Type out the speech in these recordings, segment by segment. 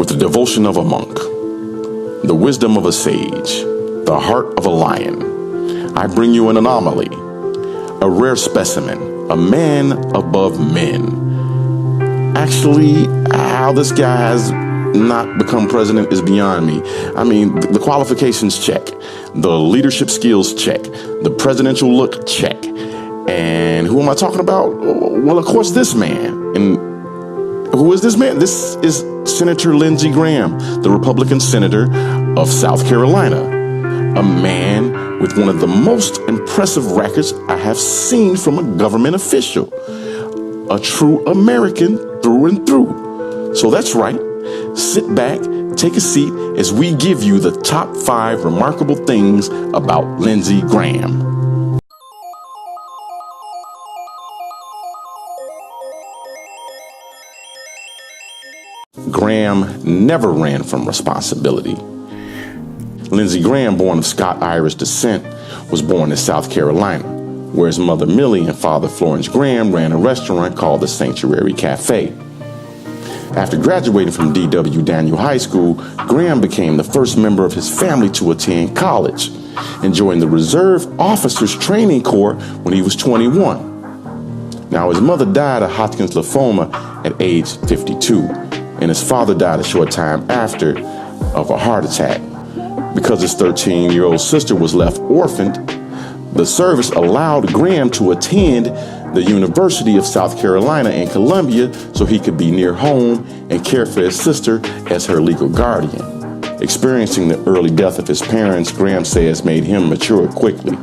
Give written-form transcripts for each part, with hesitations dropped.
With the devotion of a monk, the wisdom of a sage, the heart of a lion, I bring you an anomaly, a rare specimen, a man above men. Actually, how this guy has not become president is beyond me. I mean, the qualifications check, the leadership skills check, the presidential look check. And who am I talking about? Well, of course, this man. And who is this man? This is Senator Lindsey Graham, the Republican senator of South Carolina, a man with one of the most impressive records I have seen from a government official, a true American through and through. So that's right. Sit back, take a seat as we give you the top 5 remarkable things about Lindsey Graham. Graham never ran from responsibility. Lindsey Graham, born of Scotch-Irish descent, was born in South Carolina, where his mother Millie and father Florence Graham ran a restaurant called the Sanctuary Cafe. After graduating from D.W. Daniel High School, Graham became the first member of his family to attend college and joined the Reserve Officers Training Corps when he was 21. Now, his mother died of Hodgkin's lymphoma at age 52, and his father died a short time after of a heart attack. Because his 13-year-old sister was left orphaned, the service allowed Graham to attend the University of South Carolina in Columbia so he could be near home and care for his sister as her legal guardian. Experiencing the early death of his parents, Graham says, made him mature quickly.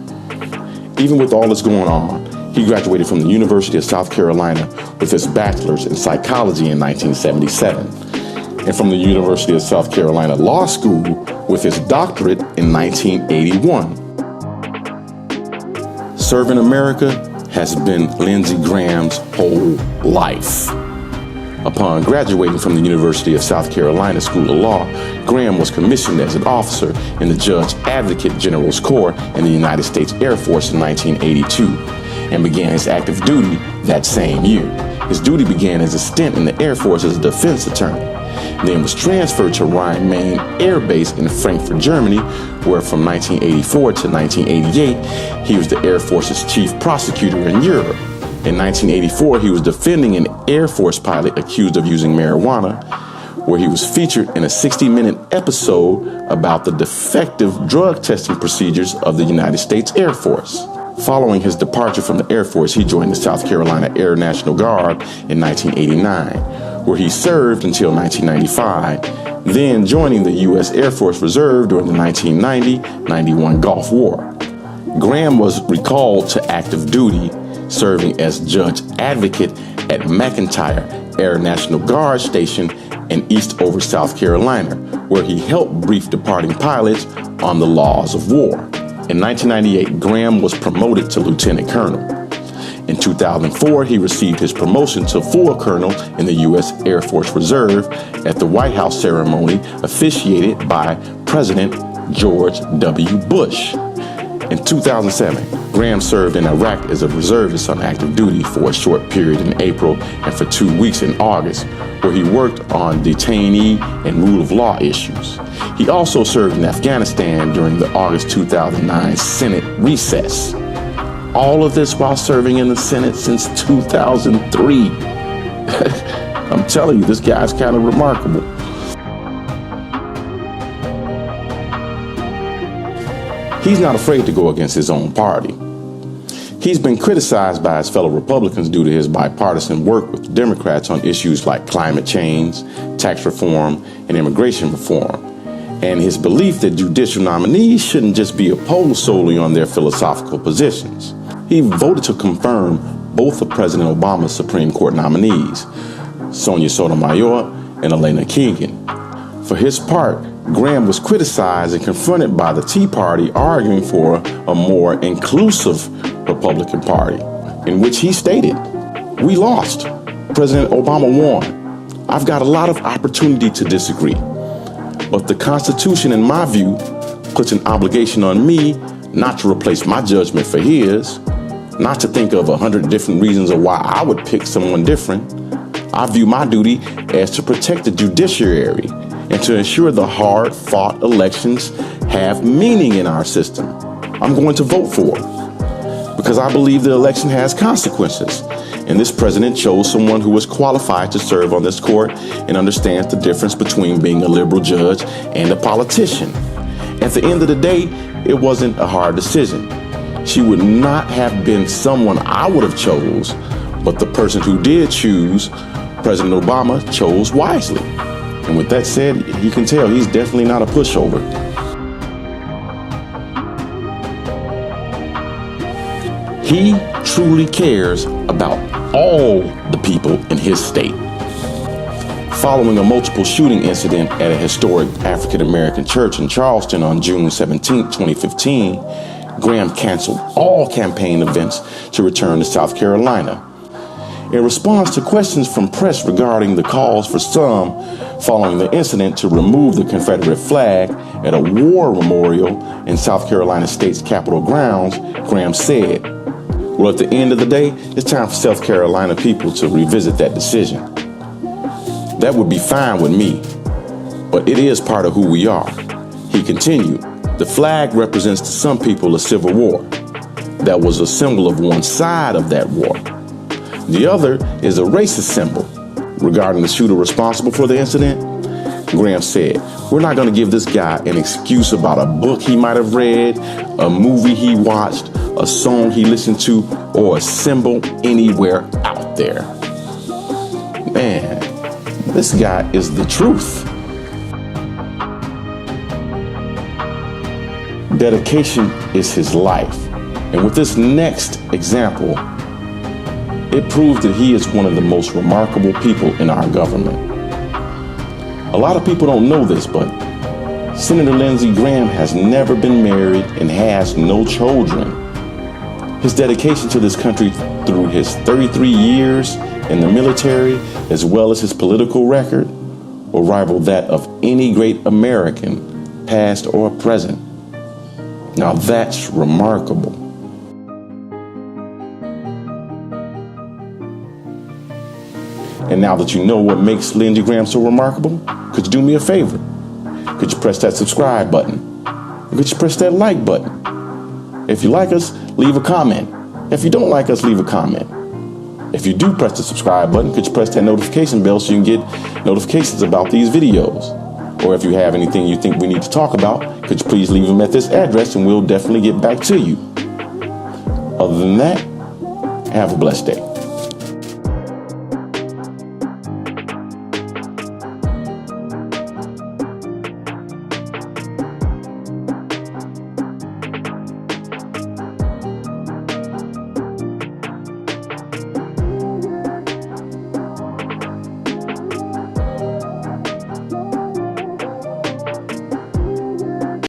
Even with all this going on, he graduated from the University of South Carolina with his bachelor's in psychology in 1977, and from the University of South Carolina Law School with his doctorate in 1981. Serving America has been Lindsey Graham's whole life. Upon graduating from the University of South Carolina School of Law, Graham was commissioned as an officer in the Judge Advocate General's Corps in the United States Air Force in 1982 and began his active duty that same year. His duty began as a stint in the Air Force as a defense attorney, then was transferred to Rhein-Main Air Base in Frankfurt, Germany, where from 1984 to 1988, he was the Air Force's chief prosecutor in Europe. In 1984, he was defending an Air Force pilot accused of using marijuana, where he was featured in a 60-minute episode about the defective drug testing procedures of the United States Air Force. Following his departure from the Air Force, he joined the South Carolina Air National Guard in 1989, where he served until 1995, then joining the U.S. Air Force Reserve during the 1990-91 Gulf War. Graham was recalled to active duty, serving as Judge Advocate at McEntire Air National Guard Station in Eastover, South Carolina, where he helped brief departing pilots on the laws of war. In 1998, Graham was promoted to Lieutenant Colonel. In 2004, he received his promotion to full colonel in the U.S. Air Force Reserve at the White House ceremony officiated by President George W. Bush. In 2007, Graham served in Iraq as a reservist on active duty for a short period in April and for 2 weeks in August, where he worked on detainee and rule of law issues. He also served in Afghanistan during the August 2009 Senate recess. All of this while serving in the Senate since 2003. I'm telling you, this guy's kind of remarkable. He's not afraid to go against his own party. He's been criticized by his fellow Republicans due to his bipartisan work with Democrats on issues like climate change, tax reform, and immigration reform, and his belief that judicial nominees shouldn't just be opposed solely on their philosophical positions. He voted to confirm both of President Obama's Supreme Court nominees, Sonia Sotomayor and Elena Kagan. For his part, Graham was criticized and confronted by the Tea Party, arguing for a more inclusive Republican Party, in which he stated, "We lost. President Obama won. I've got a lot of opportunity to disagree, but the Constitution, in my view, puts an obligation on me not to replace my judgment for his, not to think of 100 different reasons of why I would pick someone different. I view my duty as to protect the judiciary and to ensure the hard-fought elections have meaning in our system, I'm going to vote for it because I believe the election has consequences. And this president chose someone who was qualified to serve on this court and understands the difference between being a liberal judge and a politician. At the end of the day, it wasn't a hard decision. She would not have been someone I would have chose, but the person who did choose, President Obama, chose wisely. And with that said, you can tell he's definitely not a pushover. He truly cares about all the people in his state. Following a multiple shooting incident at a historic African-American church in Charleston on June 17, 2015, Graham canceled all campaign events to return to South Carolina. In response to questions from press regarding the calls for some following the incident to remove the Confederate flag at a war memorial in South Carolina State's Capitol grounds, Graham said, "Well, at the end of the day, it's time for South Carolina people to revisit that decision. That would be fine with me, but it is part of who we are." He continued, "The flag represents to some people a civil war. That was a symbol of one side of that war. The other is a racist symbol." Regarding the shooter responsible for the incident, Graham said, "We're not going to give this guy an excuse about a book he might have read, a movie he watched, a song he listened to, or a symbol anywhere out there." Man, this guy is the truth. Dedication is his life. And with this next example, it proves that he is one of the most remarkable people in our government. A lot of people don't know this, but Senator Lindsey Graham has never been married and has no children. His dedication to this country through his 33 years in the military, as well as his political record, will rival that of any great American, past or present. Now that's remarkable. And now that you know what makes Lindsey Graham so remarkable, could you do me a favor? Could you press that subscribe button? Could you press that like button? If you like us, leave a comment. If you don't like us, leave a comment. If you do press the subscribe button, could you press that notification bell so you can get notifications about these videos? Or if you have anything you think we need to talk about, could you please leave them at this address and we'll definitely get back to you. Other than that, have a blessed day.